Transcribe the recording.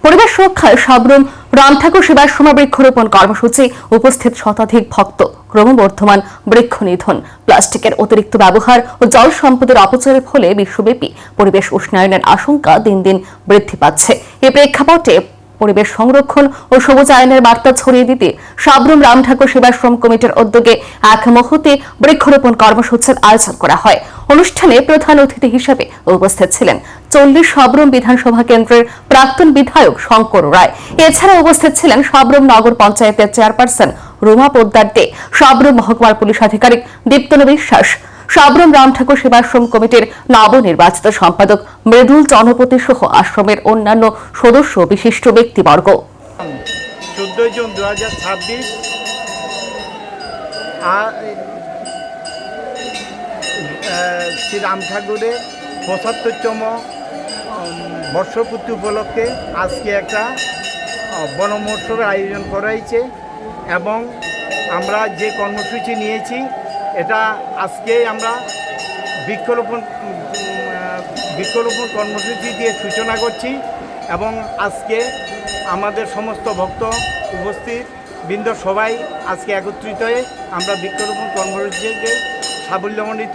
পরিবেশ রক্ষায় সাবরুম রাম ঠাকুর সেবাশ্রমে বৃক্ষরোপণ কর্মসূচি, উপস্থিত শতাধিক ভক্ত। ক্রমবর্ধমান বৃক্ষ নিধন, প্লাস্টিকের অতিরিক্ত ব্যবহার ও জল সম্পদের অপচয়ের ফলে বিশ্বব্যাপী পরিবেশ উষ্ণায়নের আশঙ্কা দিন দিন বৃদ্ধি পাচ্ছে। এ প্রেক্ষাপটে পরিবেশ সংরক্ষণ ও সবুজায়নের বার্তা ছড়িয়ে দিতে সাবরুম রাম ঠাকুর সেবাশ্রম কমিটির উদ্যোগে এক মহতী বৃক্ষরোপণ কর্মসূচির আয়োজন করা হয়। অনুষ্ঠানে প্রধান অতিথি হিসেবে উপস্থিত ছিলেন 40 সাবরুম বিধানসভা কেন্দ্রের প্রাক্তন বিধায়ক শঙ্কর রায়। এছাড়া উপস্থিত ছিলেন সাবরুম নগর পঞ্চায়েতের চেয়ারপারসন রুমা পোদ্দার দে, সাবরুম মহকুমার পুলিশ আধিকারিক দীপ্তন বিশ্বাস, সাবরুম রাম ঠাকুর সেবাশ্রম কমিটির নবনির্বাচিত সম্পাদক মৃদুল জনপতি সহ আশ্রমের অন্যান্য সদস্য বিশিষ্ট ব্যক্তিবর্গ। 14 জুন 2026 শ্রী রাম ঠাকুরের 75তম বর্ষপূর্তি উপলক্ষে আজকে একটা বন মহোৎসবের আয়োজন করা হয়েছে এবং আমরা যে কর্মসূচি নিয়েছি এটা আজকে আমরা বৃক্ষরোপণ কর্মসূচি দিয়ে সূচনা করছি এবং আজকে আমাদের সমস্ত ভক্ত উপস্থিত বৃন্দ সবাই আজকে একত্রিত হয়ে আমরা বৃক্ষরোপণ কর্মসূচিকে সাফল্যমণ্ডিত